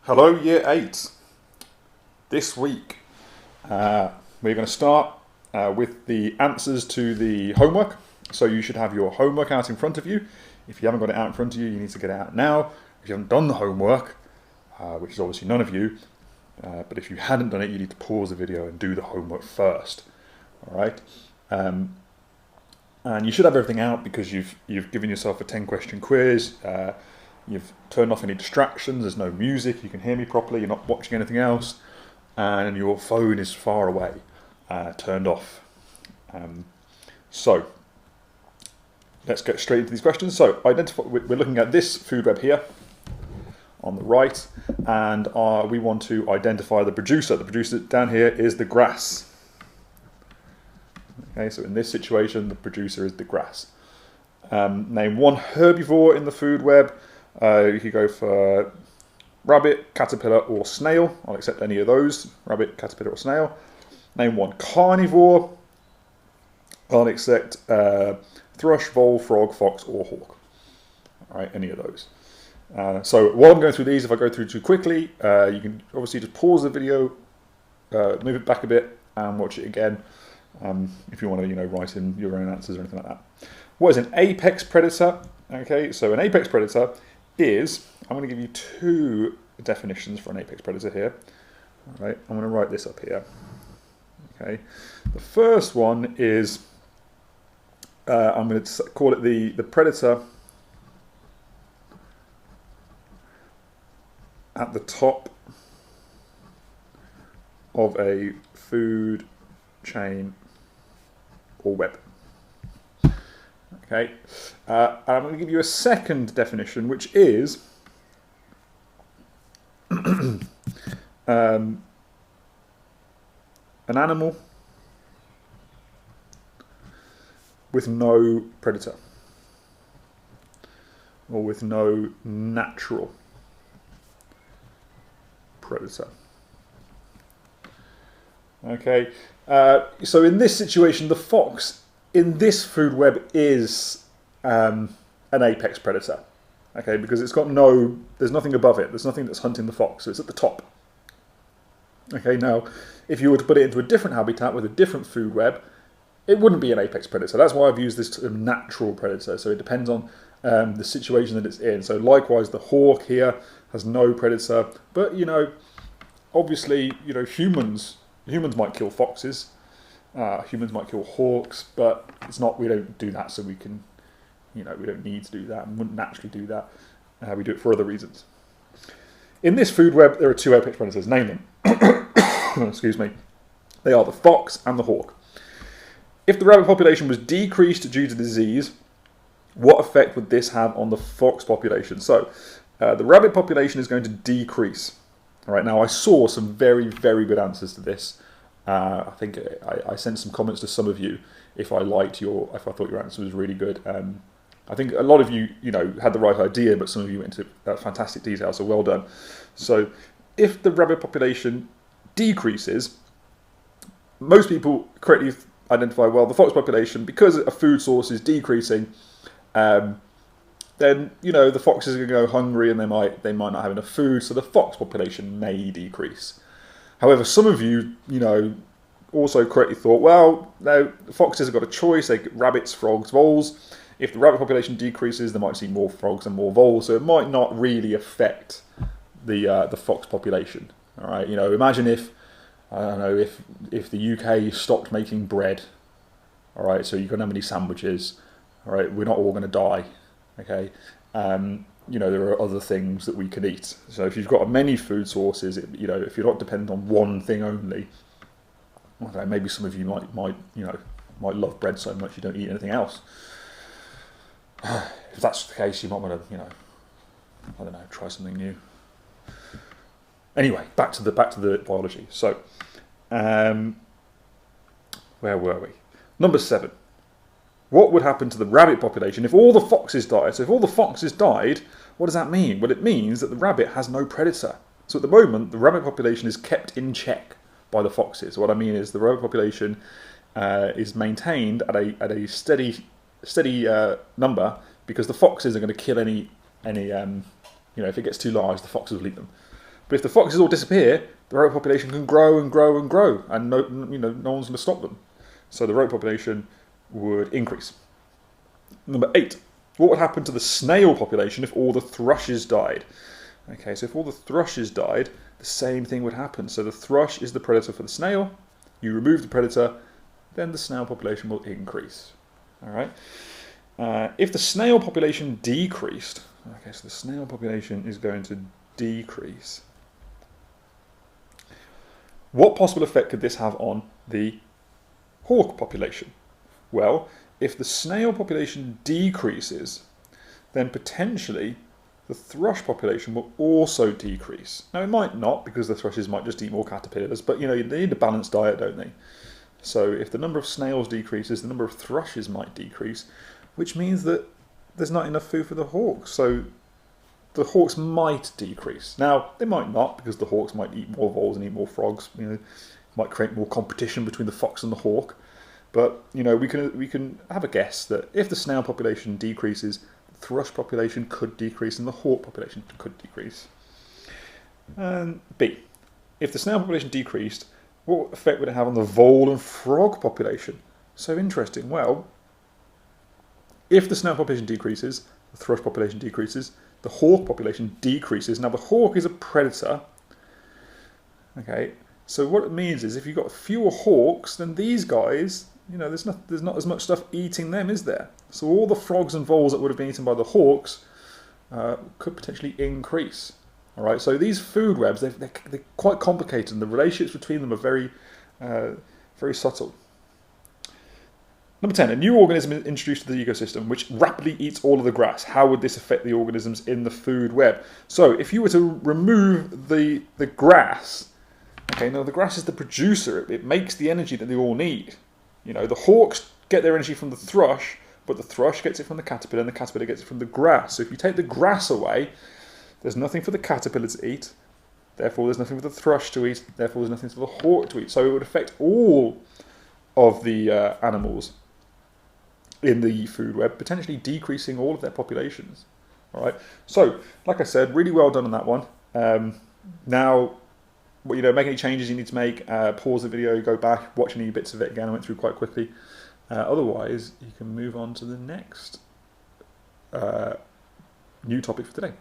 Hello, Year 8. This week we're going to start with the answers to the homework. So you should have your homework out in front of you. If you haven't got it out in front of you, you need to get it out now. If you haven't done the homework, which is obviously none of you, but if you hadn't done it, you need to pause the video and do the homework first. All right? And you should have everything out because you've given yourself a 10-question quiz. You've turned off any distractions, there's no music, you can hear me properly, you're not watching anything else, and your phone is far away, turned off. So, let's get straight into these questions. So, we're looking at this food web here, on the right, and we want to identify the producer. The producer down here is the grass. Okay, so in this situation, the producer is the grass. Name one herbivore in the food web. You could go for rabbit, caterpillar, or snail. I'll accept any of those. Rabbit, caterpillar, or snail. Name one carnivore. I'll accept thrush, vole, frog, fox, or hawk. All right, any of those. So while I'm going through these, if I go through too quickly, you can obviously just pause the video, move it back a bit, and watch it again. If you want to, write in your own answers or anything like that. What is an apex predator? Okay, so an apex predator is, I'm going to give you two definitions for an apex predator here. All right, I'm going to write this up here. Okay, the first one is, I'm going to call it the predator at the top of a food chain or web. Okay, and I'm going to give you a second definition, which is an animal with no predator, or with no natural predator. Okay, so in this situation, the fox in this food web is an apex predator, okay, because it's got there's nothing above it, there's nothing that's hunting the fox, so it's at the top. Okay, now, if you were to put it into a different habitat with a different food web, it wouldn't be an apex predator. That's why I've used this term natural predator, so it depends on the situation that it's in. So likewise, the hawk here has no predator, but, obviously, humans might kill foxes. Humans might kill hawks, but it's not. We don't do that, so we can, we don't need to do that, and wouldn't naturally do that. We do it for other reasons. In this food web, there are two apex predators. Name them. Excuse me. They are the fox and the hawk. If the rabbit population was decreased due to disease, what effect would this have on the fox population? So, the rabbit population is going to decrease. All right. Now, I saw some very, very good answers to this. I think I sent some comments to some of you if I thought your answer was really good. I think a lot of you, had the right idea, but some of you went into fantastic detail, so well done. So if the rabbit population decreases, most people correctly identify, well, the fox population, because a food source is decreasing, then, the foxes are going to go hungry and they might not have enough food, so the fox population may decrease. However, some of you, also correctly thought, well, no, the foxes have got a choice. They get rabbits, frogs, voles. If the rabbit population decreases, they might see more frogs and more voles, so it might not really affect the fox population. All right, imagine if, I don't know, if the UK stopped making bread. All right, so you can have many sandwiches. All right, we're not all going to die. Okay. There are other things that we can eat. So if you've got many food sources, if you're not dependent on one thing only, okay, maybe some of you might love bread so much you don't eat anything else. If that's the case, you might want to, I don't know, try something new. Anyway, back to the biology. So, where were we? Number 7. What would happen to the rabbit population if all the foxes died? So if all the foxes died, what does that mean? Well, it means that the rabbit has no predator. So at the moment, the rabbit population is kept in check by the foxes. What I mean is the rabbit population is maintained at a steady number because the foxes are going to kill any if it gets too large, the foxes will eat them. But if the foxes all disappear, the rodent population can grow and grow and grow, and no one's going to stop them. So the rodent population would increase. Number 8. What would happen to the snail population if all the thrushes died? Okay, so if all the thrushes died, the same thing would happen. So the thrush is the predator for the snail. You remove the predator, then the snail population will increase. All right. If the snail population decreased, okay, so the snail population is going to decrease. What possible effect could this have on the hawk population? Well, if the snail population decreases, then potentially the thrush population will also decrease. Now it might not, because the thrushes might just eat more caterpillars, but they need a balanced diet, don't they? So if the number of snails decreases, the number of thrushes might decrease, which means that there's not enough food for the hawks. So the hawks might decrease. Now they might not, because the hawks might eat more voles and eat more frogs. Might create more competition between the fox and the hawk. But we can have a guess that if the snail population decreases, the thrush population could decrease and the hawk population could decrease. And B, if the snail population decreased, what effect would it have on the vole and frog population? So interesting. Well, if the snail population decreases, the thrush population decreases, the hawk population decreases. Now the hawk is a predator. Okay, so what it means is if you've got fewer hawks, then these guys, there's not as much stuff eating them, is there? So all the frogs and voles that would have been eaten by the hawks could potentially increase. All right, so these food webs, they're quite complicated, and the relationships between them are very, very subtle. Number 10, a new organism is introduced to the ecosystem which rapidly eats all of the grass. How would this affect the organisms in the food web? So if you were to remove the grass, okay, now the grass is the producer. It makes the energy that they all need. The hawks get their energy from the thrush, but the thrush gets it from the caterpillar, and the caterpillar gets it from the grass. So if you take the grass away, there's nothing for the caterpillar to eat, therefore there's nothing for the thrush to eat, therefore there's nothing for the hawk to eat. So it would affect all of the animals in the food web, potentially decreasing all of their populations. All right. So, like I said, really well done on that one. Now, make any changes you need to make, pause the video, go back, watch any bits of it again. I went through quite quickly. Otherwise, you can move on to the next new topic for today.